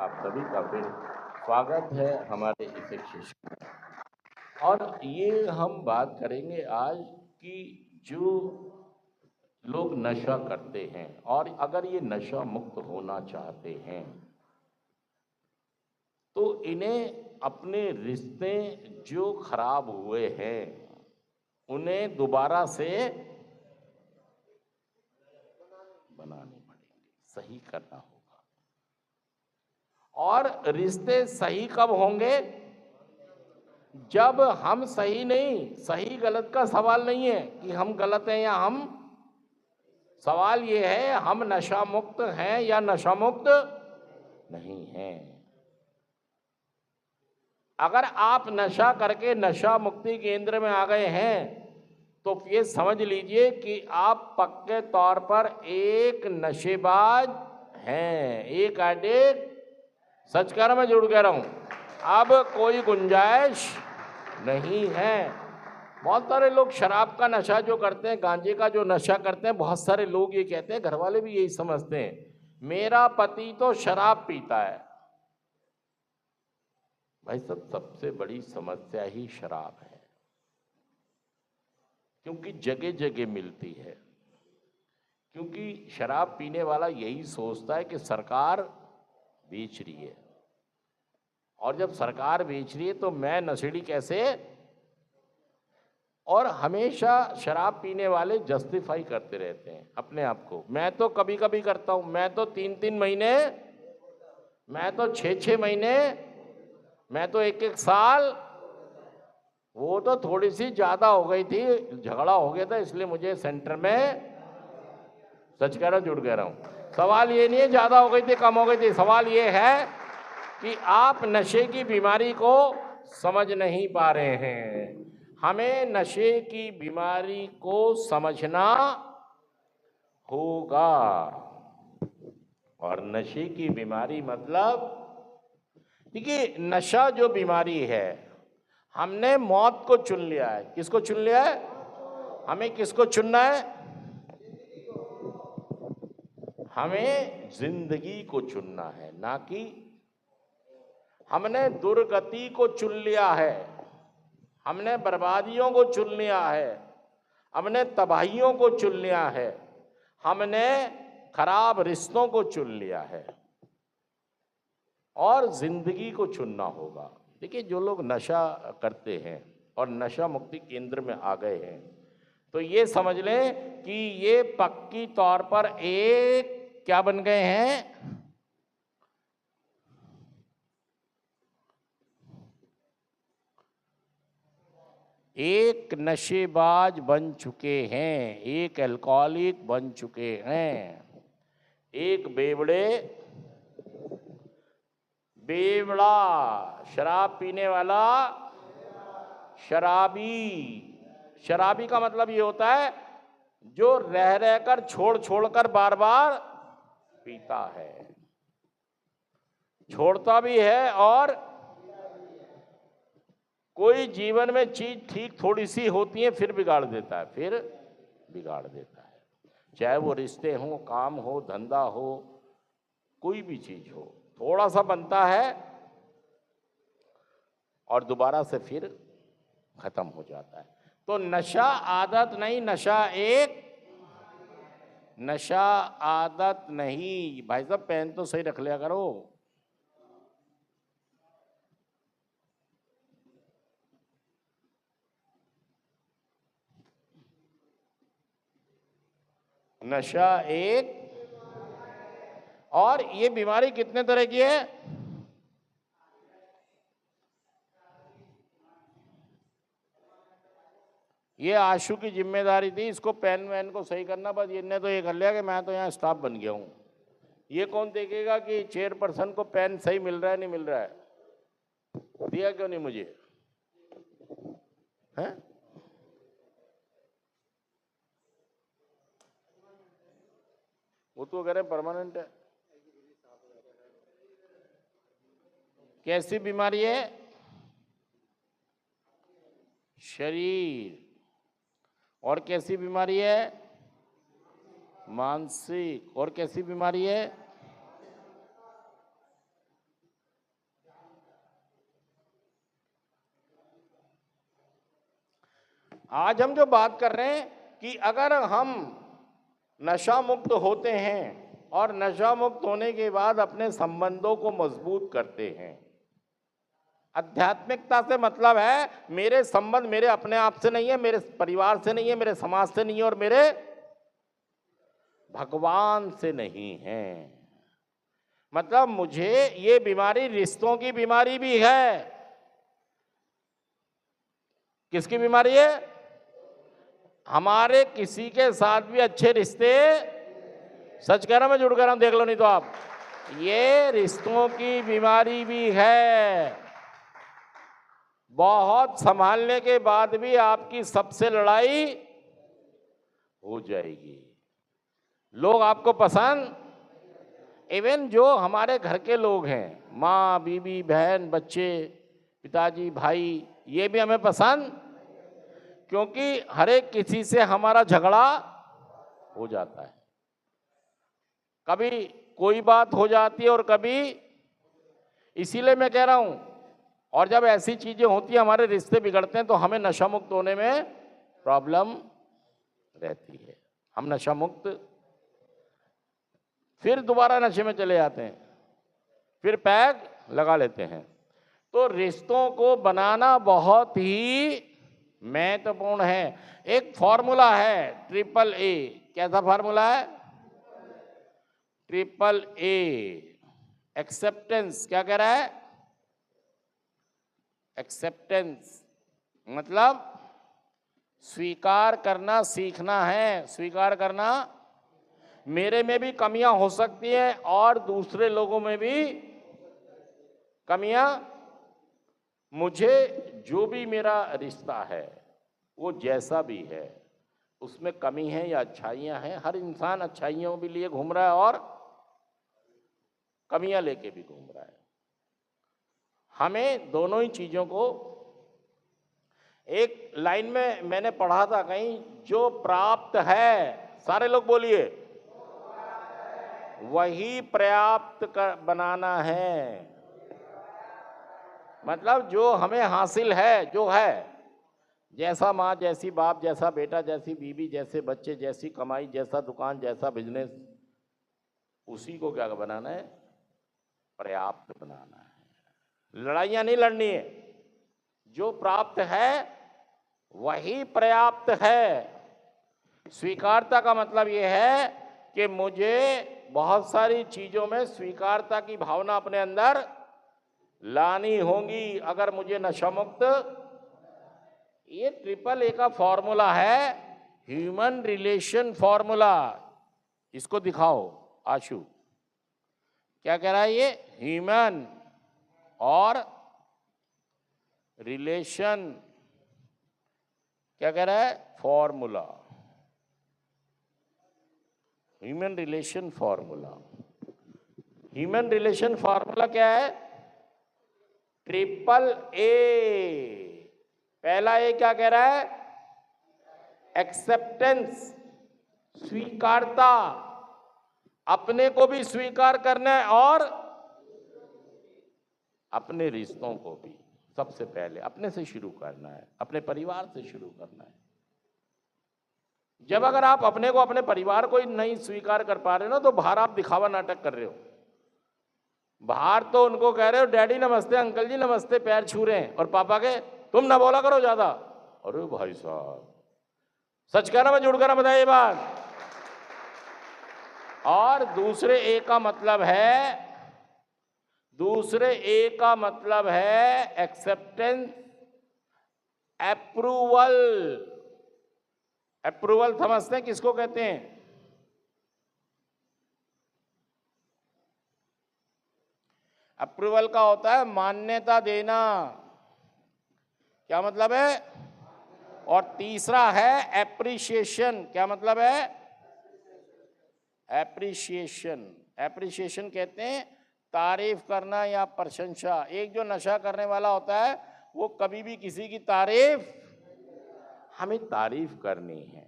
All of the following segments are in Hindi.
आप सभी का फिर स्वागत है हमारे इस एक सेशन। और ये हम बात करेंगे आज कि जो लोग नशा करते हैं और अगर ये नशा मुक्त होना चाहते हैं तो इन्हें अपने रिश्ते जो खराब हुए हैं उन्हें दोबारा से बनाने पड़ेंगे, सही करना होगा। और रिश्ते सही कब होंगे? जब हम सही नहीं, सही गलत का सवाल नहीं है कि हम गलत हैं या हम, सवाल ये है हम नशा मुक्त हैं या नशा मुक्त नहीं हैं। अगर आप नशा करके नशा मुक्ति केंद्र में आ गए हैं तो ये समझ लीजिए कि आप पक्के तौर पर एक नशेबाज हैं, एक एडिक्ट। सच कह रहा, मैं झूठ कह रहा हूं? अब कोई गुंजाइश नहीं है। बहुत सारे लोग शराब का नशा जो करते हैं, गांजे का जो नशा करते हैं, बहुत सारे लोग ये कहते हैं, घर वाले भी यही समझते हैं, मेरा पति तो शराब पीता है। भाई साहब, सबसे बड़ी समस्या ही शराब है, क्योंकि जगह जगह मिलती है। क्योंकि शराब पीने वाला यही सोचता है कि सरकार बेच रही है, और जब सरकार बेच रही है तो मैं नशेड़ी कैसे। और हमेशा शराब पीने वाले जस्टिफाई करते रहते हैं अपने आप को। मैं तो कभी कभी करता हूं, मैं तो 3-3 महीने, मैं तो 6-6 महीने, मैं तो 1-1 साल। वो तो थोड़ी सी ज्यादा हो गई थी, झगड़ा हो गया था इसलिए मुझे सेंटर में। सच कह रहा हूं, झूठ कह रहा हूं? सवाल ये नहीं है ज्यादा हो गई थी कम हो गई थी, सवाल ये है कि आप नशे की बीमारी को समझ नहीं पा रहे हैं। हमें नशे की बीमारी को समझना होगा। और नशे की बीमारी मतलब, देखिए, नशा जो बीमारी है, हमने मौत को चुन लिया है। किसको चुन लिया है? हमें किसको चुनना है? हमें जिंदगी को चुनना है, ना कि हमने दुर्गति को चुन लिया है, हमने बर्बादियों को चुन लिया है, हमने तबाहियों को चुन लिया है, हमने खराब रिश्तों को चुन लिया है, और जिंदगी को चुनना होगा। देखिए, जो लोग नशा करते हैं और नशा मुक्ति केंद्र में आ गए हैं तो ये समझ लें कि ये पक्की तौर पर एक क्या बन गए हैं? एक नशेबाज बन चुके हैं, एक अल्कोहलिक बन चुके हैं, एक बेवड़ा शराब पीने वाला शराबी। शराबी का मतलब ये होता है जो रह रहकर छोड़ कर बार बार पीता है, छोड़ता भी है, और कोई जीवन में चीज ठीक थोड़ी सी होती है फिर बिगाड़ देता है, फिर बिगाड़ देता है। चाहे वो रिश्ते हो, काम हो, धंधा हो, कोई भी चीज हो, थोड़ा सा बनता है और दोबारा से फिर खत्म हो जाता है। तो नशा आदत नहीं, नशा आदत नहीं। भाई साहब, पेन तो सही रख लिया करो। नशा एक, और ये बीमारी कितने तरह की है? ये आशु की जिम्मेदारी थी इसको पेन वैन को सही करना, बस इनने तो ये कर लिया कि मैं तो यहाँ स्टाफ बन गया हूँ। ये कौन देखेगा कि चेयरपर्सन को पेन सही मिल रहा है नहीं मिल रहा है? दिया क्यों नहीं मुझे? हैं? वो तो कह रहे परमानेंट है। कैसी बीमारी है? शरीर। और कैसी बीमारी है? मानसिक। और कैसी बीमारी है? आज हम जो बात कर रहे हैं कि अगर हम नशा मुक्त होते हैं और नशा मुक्त होने के बाद अपने संबंधों को मजबूत करते हैं। आध्यात्मिकता से मतलब है मेरे संबंध मेरे अपने आप से नहीं है, मेरे परिवार से नहीं है, मेरे समाज से नहीं है और मेरे भगवान से नहीं है। मतलब मुझे ये बीमारी रिश्तों की बीमारी भी है। किसकी बीमारी है? हमारे किसी के साथ भी अच्छे रिश्ते, सच कह रहा हूं मैं, जुड़ कर रहा हूं, देख लो नहीं तो आप, ये रिश्तों की बीमारी भी है। बहुत संभालने के बाद भी आपकी सबसे लड़ाई हो जाएगी। लोग आपको पसंद, इवन जो हमारे घर के लोग हैं, माँ, बीवी, बहन, बच्चे, पिताजी, भाई, ये भी हमें पसंद, क्योंकि हर एक किसी से हमारा झगड़ा हो जाता है। कभी कोई बात हो जाती है और कभी, इसीलिए मैं कह रहा हूं, और जब ऐसी चीजें होती हैं, हमारे रिश्ते बिगड़ते हैं, तो हमें नशा मुक्त होने में प्रॉब्लम रहती है। हम नशा मुक्त, फिर दोबारा नशे में चले जाते हैं, फिर पैग लगा लेते हैं। तो रिश्तों को बनाना बहुत ही महत्वपूर्ण है। एक फॉर्मूला है ट्रिपल ए। कैसा फॉर्मूला है? Triple A. एक्सेप्टेंस। क्या कह रहा है? एक्सेप्टेंस मतलब स्वीकार करना सीखना है। स्वीकार करना, मेरे में भी कमियां हो सकती हैं और दूसरे लोगों में भी कमियां, मुझे जो भी मेरा रिश्ता है वो जैसा भी है उसमें कमी है या अच्छाइयां हैं। हर इंसान अच्छाइयों भी लिए घूम रहा है और कमियां लेके भी घूम रहा है। हमें दोनों ही चीजों को, एक लाइन में मैंने पढ़ा था कहीं, जो प्राप्त है, सारे लोग बोलिए, वही पर्याप्त बनाना है। मतलब जो हमें हासिल है, जो है, जैसा माँ, जैसी बाप, जैसा बेटा, जैसी बीवी, जैसे बच्चे, जैसी कमाई, जैसा दुकान, जैसा बिजनेस, उसी को क्या बनाना है? पर्याप्त बनाना है। लड़ाइयां नहीं लड़नी है। जो प्राप्त है वही पर्याप्त है। स्वीकारता का मतलब यह है कि मुझे बहुत सारी चीजों में स्वीकारता की भावना अपने अंदर लानी होगी अगर मुझे नशा मुक्त। ये ट्रिपल ए का फॉर्मूला है, ह्यूमन रिलेशन फॉर्मूला। इसको दिखाओ आशु, क्या कह रहा है ये? ह्यूमन और रिलेशन, क्या कह रहा है? Formula. Human relation formula. Human relation formula क्या है? Triple A. पहला ए क्या कह रहा है? एक्सेप्टेंस, स्वीकारता, अपने को भी स्वीकार करना है और अपने रिश्तों को भी। सबसे पहले अपने से शुरू करना है, अपने परिवार से शुरू करना है। जब अगर आप अपने को, अपने परिवार को ही नहीं स्वीकार कर पा रहे हो ना, तो बाहर आप दिखावा नाटक कर रहे हो। बाहर तो उनको कह रहे हो डैडी नमस्ते, अंकल जी नमस्ते, पैर छू रहे हैं, और पापा के तुम ना बोला करो ज्यादा। अरे भाई साहब, सच कहना मैं जुड़ कर बताइए बात। और दूसरे ए का मतलब है, दूसरे ए का मतलब है एक्सेप्टेंस, अप्रूवल। अप्रूवल समझते हैं किसको कहते हैं? अप्रूवल का होता है मान्यता देना। क्या मतलब है? और तीसरा है एप्रिसिएशन। क्या मतलब है? एप्रिसिएशन। एप्रिसिएशन कहते हैं तारीफ करना या प्रशंसा। एक जो नशा करने वाला होता है वो कभी भी किसी की तारीफ, हमें तारीफ करनी है।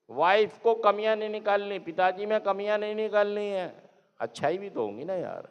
वाइफ को कमियां नहीं निकालनी, पिताजी में कमियां नहीं निकालनी है, अच्छाई भी तो होंगी ना यार।